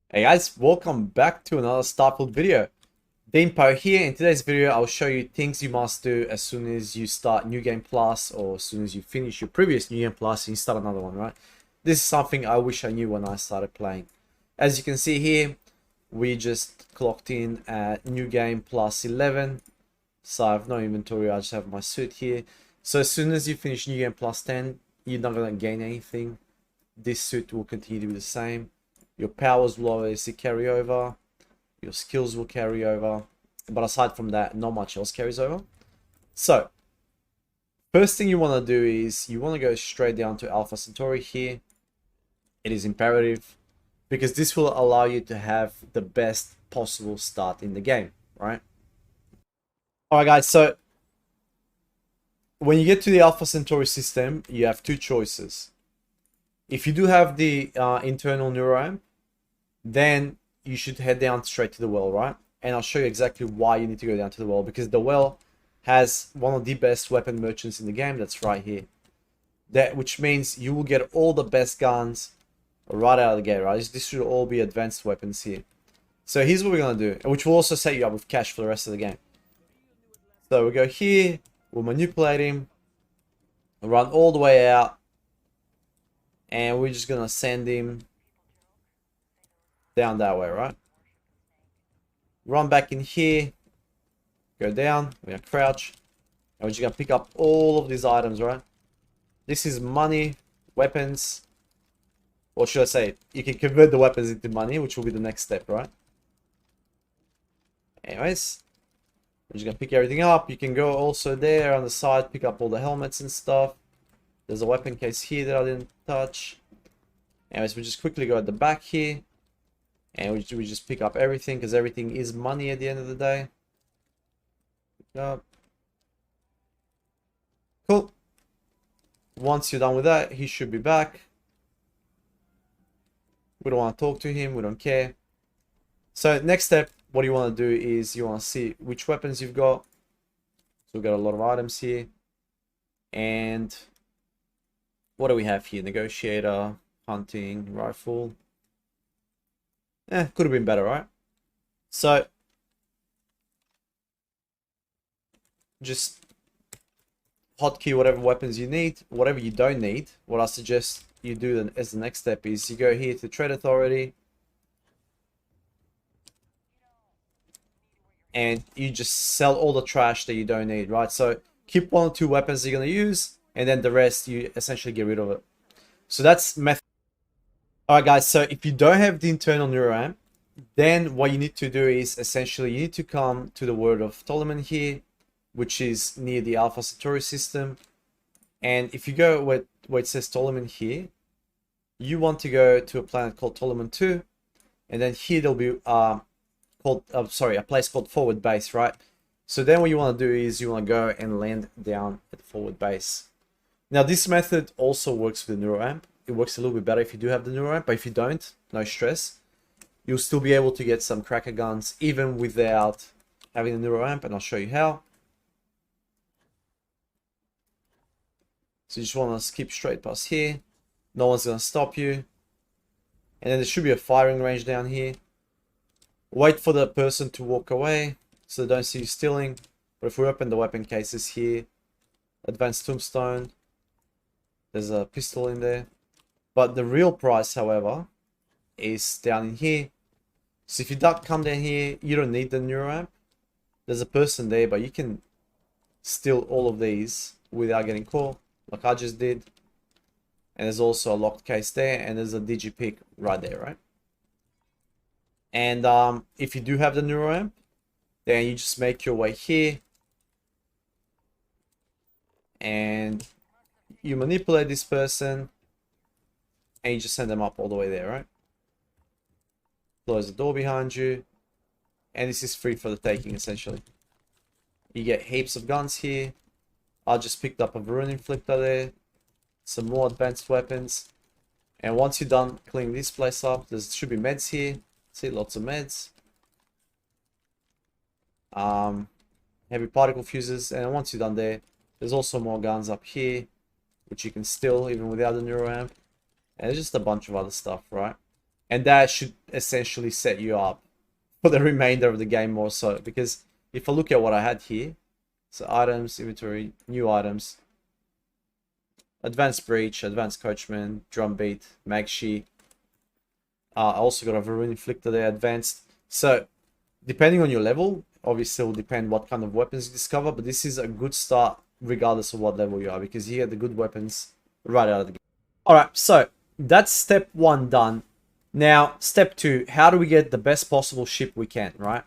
Hey guys, welcome back to another StarField video. Deanpo here. In today's video, I'll show you things you must do as soon as you start New Game Plus or as soon as you finish your previous New Game Plus and you start another one, right? This is something I wish I knew when I started playing. As you can see here, we just clocked in at New Game Plus 11. So I have no inventory, I just have my suit here. So as soon as you finish New Game Plus 10, you're not going to gain anything. This suit will continue to be the same. Your powers will obviously carry over. Your skills will carry over. But aside from that, not much else carries over. So, first thing you want to do is you want to go straight down to Alpha Centauri here. It is imperative because this will allow you to have the best possible start in the game, right? Alright guys, so when you get to the Alpha Centauri system, you have two choices. If you do have the internal neuroamp, then you should head down straight to the well, right? And I'll show you exactly why you need to go down to the well, because the well has one of the best weapon merchants in the game. That's right here. Which means you will get all the best guns right out of the gate, right? This should all be advanced weapons here. So here's what we're going to do, which will also set you up with cash for the rest of the game. So we go here, we'll manipulate him, run all the way out, and we're just going to send him down that way, right? Run back in here, go down, we're gonna crouch, and we're just gonna pick up all of these items, right? This is money, weapons, or should I say, you can convert the weapons into money, which will be the next step, right? Anyways, we're just gonna pick everything up. You can go also there on the side, pick up all the helmets and stuff. There's a weapon case here that I didn't touch. Anyways, we just quickly go at the back here. And we just pick up everything, because everything is money at the end of the day. Pick up. Cool. Once you're done with that, he should be back. We don't want to talk to him. We don't care. So next step, what you want to do is you want to see which weapons you've got. So we've got a lot of items here. And what do we have here? Negotiator, hunting, rifle. Could have been better, right? So, just hotkey whatever weapons you need. Whatever you don't need, what I suggest you do then as the next step is you go here to Trade Authority. And you just sell all the trash that you don't need, right? So, keep one or two weapons you're going to use. And then the rest, you essentially get rid of it. So, that's method. Alright guys, so if you don't have the internal neuroamp, then what you need to do is essentially you need to come to the world of Ptolemy here, which is near the Alpha Centauri system. And if you go where it says Ptolemy here, you want to go to a planet called Ptolemy 2, and then here there'll be a place called Forward Base, right? So then what you want to do is you want to go and land down at Forward Base. Now this method also works with the neuroamp. It works a little bit better if you do have the neuroamp, but if you don't, no stress. You'll still be able to get some cracker guns even without having the neuroamp, and I'll show you how. So you just want to skip straight past here. No one's going to stop you. And then there should be a firing range down here. Wait for the person to walk away so they don't see you stealing. But if we open the weapon cases here, advanced tombstone, there's a pistol in there. But the real price, however, is down in here. So if you come down here, you don't need the neuroamp. There's a person there, but you can steal all of these without getting caught, like I just did. And there's also a locked case there, and there's a digipick right there, right? And if you do have the neuroamp, then you just make your way here. And you manipulate this person. And you just send them up all the way there, right? Close the door behind you. And this is free for the taking, essentially. You get heaps of guns here. I just picked up a Varun Inflictor there. Some more advanced weapons. And once you're done cleaning this place up, there should be meds here. See, lots of meds. Heavy particle fuses. And once you're done there, there's also more guns up here, which you can steal even without the neuroamp. And there's just a bunch of other stuff, right? And that should essentially set you up for the remainder of the game more so. Because if I look at what I had here, so items, inventory, new items, advanced breach, advanced coachman, drumbeat, magshi. I also got a Varun inflictor there, advanced. So depending on your level, obviously it will depend what kind of weapons you discover, but this is a good start regardless of what level you are, because you get the good weapons right out of the game. Alright, so that's step 1 done. Now, step 2, how do we get the best possible ship we can, right?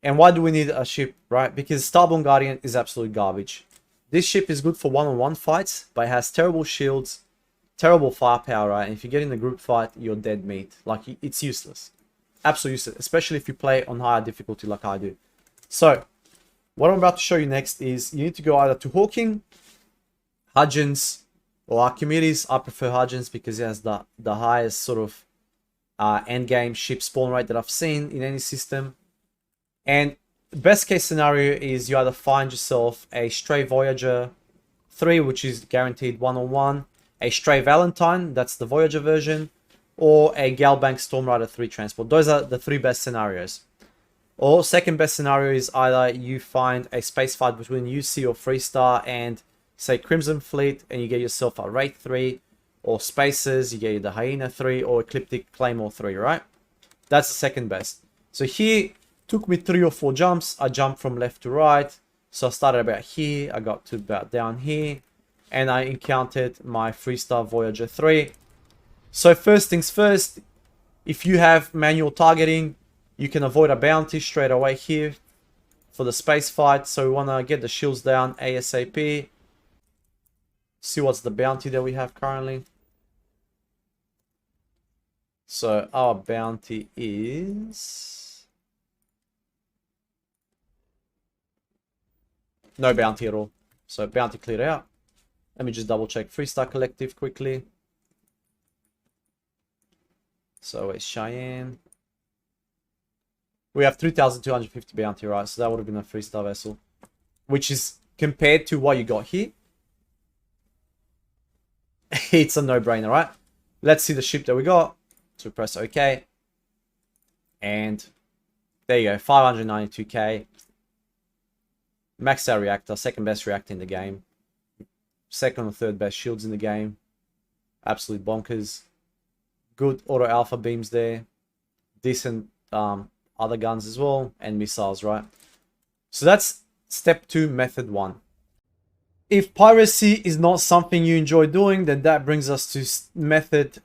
And why do we need a ship, right? Because Starborn Guardian is absolute garbage. This ship is good for one-on-one fights, but it has terrible shields, terrible firepower, right? And if you get in a group fight, you're dead meat. Like, it's useless. Absolutely useless, especially if you play on higher difficulty like I do. So, what I'm about to show you next is you need to go either to Hawking, Hudgens, or Archimedes. I prefer Hudgens because it has the highest sort of endgame ship spawn rate that I've seen in any system. And the best case scenario is you either find yourself a Stray Voyager 3, which is guaranteed one-on-one, a Stray Valentine, that's the Voyager version, or a Galbank Stormrider 3 transport. Those are the 3 best scenarios. Or second best scenario is either you find a space fight between UC or Freestar and say Crimson Fleet, and you get yourself a Wraith 3, or Spaces, you get the Hyena 3, or Ecliptic Claymore 3, right? That's the second best. So here, took me 3 or 4 jumps. I jumped from left to right. So I started about here, I got to about down here, and I encountered my Freestar Voyager 3. So first things first, if you have manual targeting, you can avoid a bounty straight away here for the space fight. So we want to get the shields down ASAP. See what's the bounty that we have currently. So our bounty is no bounty at all. So bounty cleared out. Let me just double check Freestar Collective quickly. So it's Cheyenne. We have 3,250 bounty, right? So that would have been a Freestar vessel. Which is, compared to what you got here, it's a no-brainer, right? Let's see the ship that we got. So press OK. And there you go, 592k. Maxed out reactor, second best reactor in the game. Second or third best shields in the game. Absolute bonkers. Good auto alpha beams there. Decent other guns as well. And missiles, right? So that's step 2, method 1. If piracy is not something you enjoy doing, then that brings us to method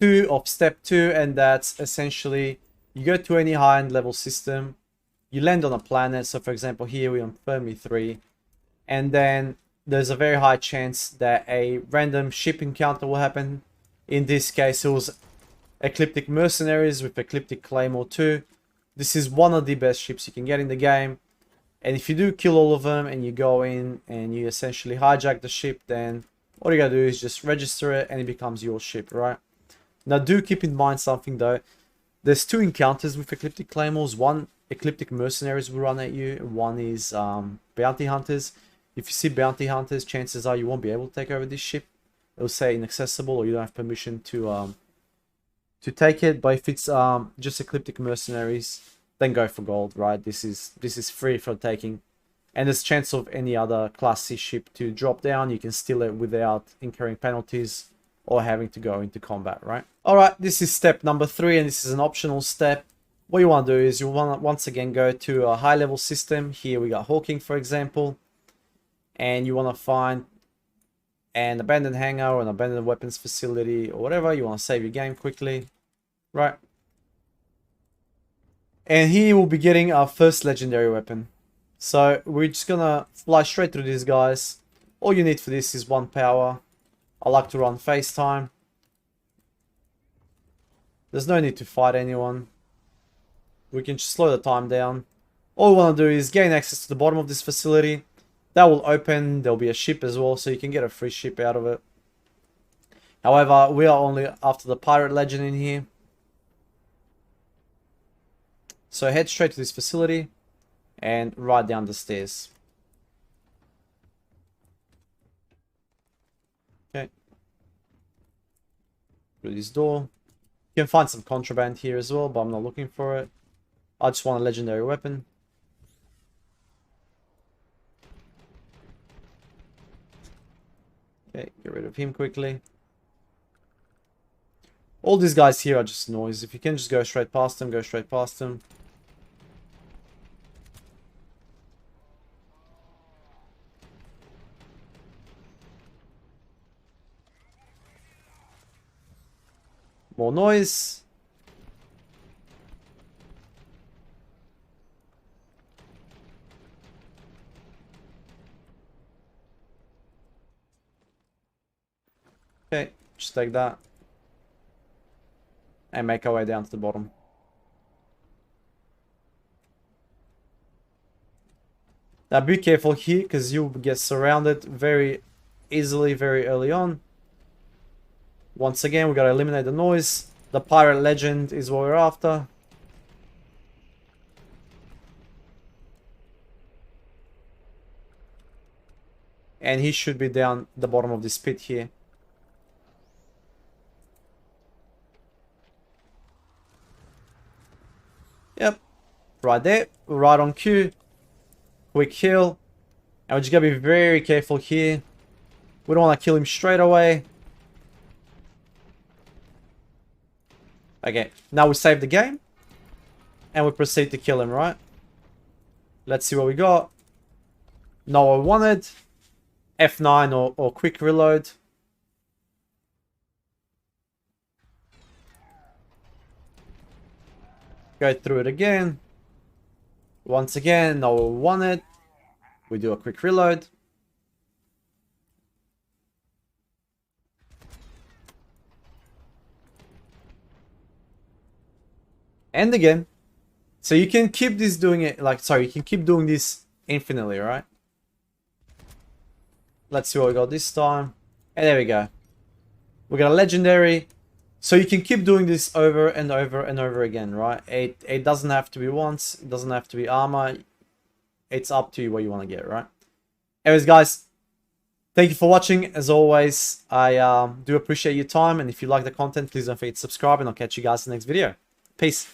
2 of step 2. And that's essentially, you go to any high-end level system. You land on a planet. So for example, here we're on Fermi 3. And then there's a very high chance that a random ship encounter will happen. In this case, it was Ecliptic Mercenaries with Ecliptic Claymore 2. This is one of the best ships you can get in the game. And if you do kill all of them and you go in and you essentially hijack the ship, then all you gotta do is just register it and it becomes your ship, right? Now do keep in mind something though. There's 2 encounters with Ecliptic Claymores. One, Ecliptic Mercenaries will run at you. One is Bounty Hunters. If you see Bounty Hunters, chances are you won't be able to take over this ship. It'll say inaccessible or you don't have permission to take it. But if it's just Ecliptic Mercenaries, then go for gold, right? This is free for taking. And there's chance of any other Class C ship to drop down. You can steal it without incurring penalties or having to go into combat, right? Alright, this is step number 3, and this is an optional step. What you want to do is you want to once again go to a high level system. Here we got Hawking, for example. And you want to find an abandoned hangar or an abandoned weapons facility or whatever. You want to save your game quickly, right? And here we'll be getting our first legendary weapon. So we're just gonna fly straight through these guys. All you need for this is 1 power. I like to run FaceTime. There's no need to fight anyone. We can just slow the time down. All we want to do is gain access to the bottom of this facility. That will open. There'll be a ship as well, so you can get a free ship out of it. However, we are only after the pirate legend in here. So head straight to this facility and ride down the stairs. Okay. Through this door. You can find some contraband here as well, but I'm not looking for it. I just want a legendary weapon. Okay, get rid of him quickly. All these guys here are just noise. If you can just go straight past them, go straight past them. More noise. Okay, just take that. And make our way down to the bottom. Now be careful here, because you'll get surrounded very easily, very early on. Once again, we gotta eliminate the noise. The pirate legend is what we're after. And he should be down the bottom of this pit here. Yep, right there, right on cue. Quick heal. And we just gotta be very careful here. We don't want to kill him straight away. Okay, now we save the game. And we proceed to kill him, right? Let's see what we got. Not what we wanted. F9 or quick reload. Go through it again. Once again, not what we wanted. We do a quick reload. And again. So you can keep this doing it, like, sorry, you can keep doing this infinitely, right? Let's see what we got this time. And there we go. We got a legendary. So you can keep doing this over and over and over again, right? It doesn't have to be once. It doesn't have to be armor. It's up to you what you want to get, right? Anyways, guys, thank you for watching. As always, I do appreciate your time. And if you like the content, please don't forget to subscribe. And I'll catch you guys in the next video. Peace.